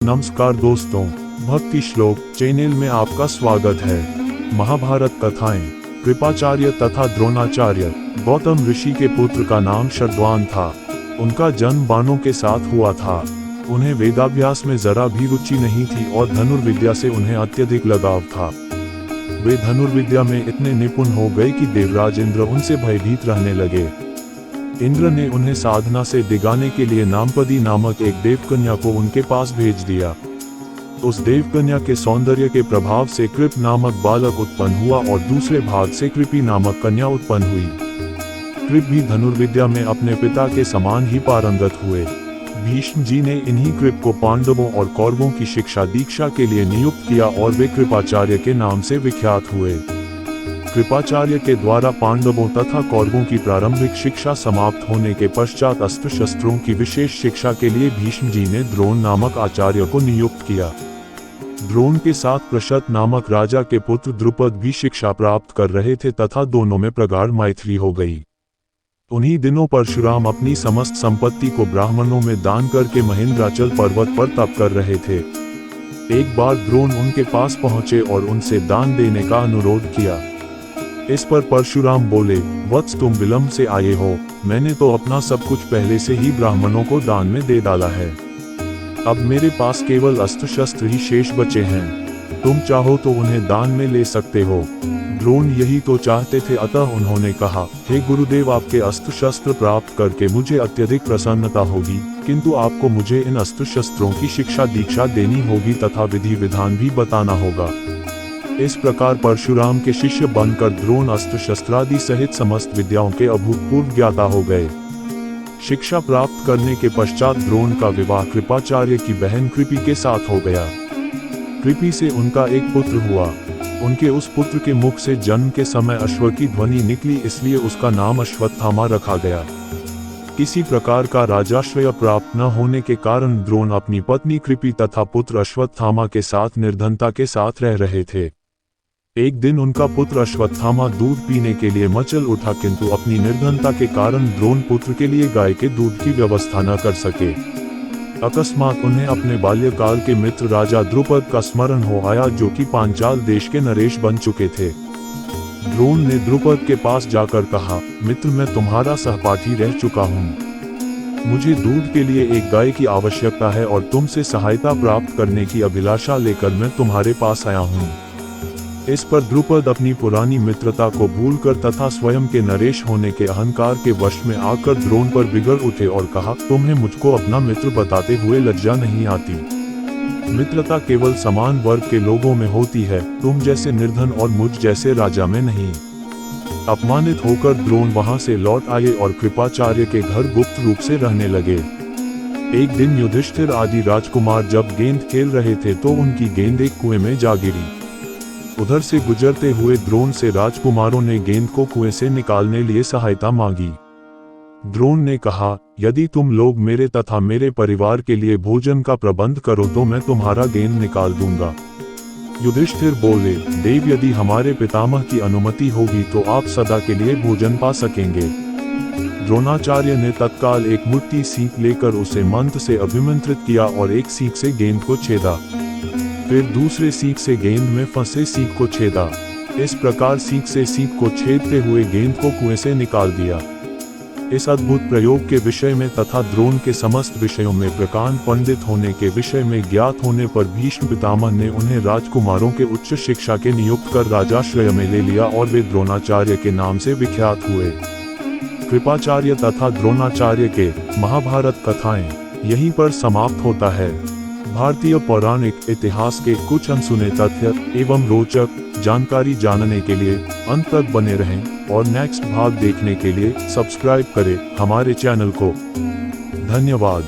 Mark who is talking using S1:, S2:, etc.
S1: नमस्कार दोस्तों, भक्ति श्लोक चैनल में आपका स्वागत है। महाभारत कथाएं। कृपाचार्य तथा द्रोणाचार्य। गौतम ऋषि के पुत्र का नाम शर्द्वान था। उनका जन्म बाणों के साथ हुआ था। उन्हें वेदाभ्यास में जरा भी रुचि नहीं थी और धनुर्विद्या से उन्हें अत्यधिक लगाव था। वे धनुर्विद्या में इतने निपुण हो गए कि देवराज इंद्र उनसे भयभीत रहने लगे। इंद्र ने उन्हें साधना से डिगाने के लिए नामपदी नामक एक देवकन्या को उनके पास भेज दिया। उस देवकन्या के सौंदर्य के प्रभाव से कृप नामक बालक उत्पन्न हुआ और दूसरे भाग से कृपी नामक कन्या उत्पन्न हुई। कृप भी धनुर्विद्या में अपने पिता के समान ही पारंगत हुए। भीष्म जी ने इन्हीं कृप को पांडवों और कौरवों की शिक्षा दीक्षा के लिए नियुक्त किया और वे कृपाचार्य के नाम से विख्यात हुए। कृपाचार्य के द्वारा पांडवों तथा कौरवों की प्रारंभिक शिक्षा समाप्त होने के पश्चात अस्त्र शस्त्रों की विशेष शिक्षा के लिए भीष्म जी ने द्रोण नामक आचार्य को नियुक्त किया। द्रोण के साथ प्रशत नामक राजा के पुत्र द्रुपद भी शिक्षा प्राप्त कर रहे थे तथा दोनों में प्रगाढ़ मैत्री हो गई। उन्हीं दिनों परशुराम अपनी समस्त संपत्ति को ब्राह्मणों में दान करके महेंद्राचल पर्वत पर तप कर रहे थे। एक बार द्रोण उनके पास पहुंचे और उनसे दान देने का अनुरोध किया। इस पर परशुराम बोले, वत्स तुम विलंब से आए हो, मैंने तो अपना सब कुछ पहले से ही ब्राह्मणों को दान में दे डाला है। अब मेरे पास केवल अस्त्र शस्त्र ही शेष बचे हैं। तुम चाहो तो उन्हें दान में ले सकते हो। द्रोण यही तो चाहते थे, अतः उन्होंने कहा, हे गुरुदेव, आपके अस्त्र शस्त्र प्राप्त करके मुझे अत्यधिक प्रसन्नता होगी, किंतु आपको मुझे इन अस्त्र शस्त्रों की शिक्षा दीक्षा देनी होगी तथा विधि विधान भी बताना होगा। इस प्रकार परशुराम के शिष्य बनकर द्रोण अस्त्र शस्त्रादि सहित समस्त विद्याओं के अभूतपूर्व ज्ञाता हो गए। शिक्षा प्राप्त करने के पश्चात द्रोण का विवाह कृपाचार्य की बहन कृपि के साथ हो गया। कृपि से उनका एक पुत्र हुआ। उनके उस पुत्र के मुख से जन्म के समय अश्व की ध्वनि निकली, इसलिए उसका नाम अश्वत्थामा रखा गया। किसी प्रकार का राजाश्रय प्राप्त न होने के कारण द्रोण अपनी पत्नी कृपि तथा पुत्र अश्वत्थामा के साथ निर्धनता के साथ रह रहे थे। एक दिन उनका पुत्र अश्वत्थामा दूध पीने के लिए मचल उठा, किंतु अपनी निर्धनता के कारण द्रोण पुत्र के लिए गाय के दूध की व्यवस्था न कर सके। अकस्मात उन्हें अपने बाल्यकाल के मित्र राजा द्रुपद का स्मरण हो आया, जो कि पांचाल देश के नरेश बन चुके थे। द्रोण ने द्रुपद के पास जाकर कहा, मित्र, मैं तुम्हारा सहपाठी रह चुका हूँ। मुझे दूध के लिए एक गाय की आवश्यकता है और तुमसे सहायता प्राप्त करने की अभिलाषा लेकर मैं तुम्हारे पास आया हूँ। इस पर द्रुपद अपनी पुरानी मित्रता को भूलकर तथा स्वयं के नरेश होने के अहंकार के वश में आकर द्रोण पर बिगड़ उठे और कहा, तुम्हें मुझको अपना मित्र बताते हुए लज्जा नहीं आती? मित्रता केवल समान वर्ग के लोगों में होती है, तुम जैसे निर्धन और मुझ जैसे राजा में नहीं। अपमानित होकर द्रोण वहां से लौट आए और कृपाचार्य के घर गुप्त रूप से रहने लगे। एक दिन युधिष्ठिर आदि राजकुमार जब गेंद खेल रहे थे तो उनकी गेंद एक कुएं में जा गिरी। उधर से गुजरते हुए द्रोण से राजकुमारों ने गेंद को कुएं से निकालने लिए सहायता मांगी। द्रोण ने कहा, यदि तुम लोग मेरे तथा मेरे परिवार के लिए भोजन का प्रबंध करो तो मैं तुम्हारा गेंद निकाल दूंगा। युधिष्ठिर बोले, देव, यदि हमारे पितामह की अनुमति होगी तो आप सदा के लिए भोजन पा सकेंगे। द्रोणाचार्य ने तत्काल एक मुट्ठी सीख लेकर उसे मंत्र से अभिमंत्रित किया और एक सीख से गेंद को छेदा। फिर दूसरे सीख से गेंद में फंसे सीख को छेदा। इस प्रकार सीख से सीख को छेदते हुए गेंद को कुएं से निकाल दिया। इस अद्भुत प्रयोग के विषय में तथा द्रोण के समस्त विषयों में प्रकांड पंडित होने के विषय में ज्ञात होने पर भीष्म पितामह ने उन्हें राजकुमारों के उच्च शिक्षा के नियुक्त कर राजाश्रय में ले लिया और वे द्रोणाचार्य के नाम से विख्यात हुए। कृपाचार्य तथा द्रोणाचार्य के महाभारत कथाएं यहीं पर समाप्त होता है। भारतीय पौराणिक इतिहास के कुछ अनसुने तथ्य एवं रोचक जानकारी जानने के लिए अंत तक बने रहें और नेक्स्ट भाग देखने के लिए सब्सक्राइब करें हमारे चैनल को। धन्यवाद।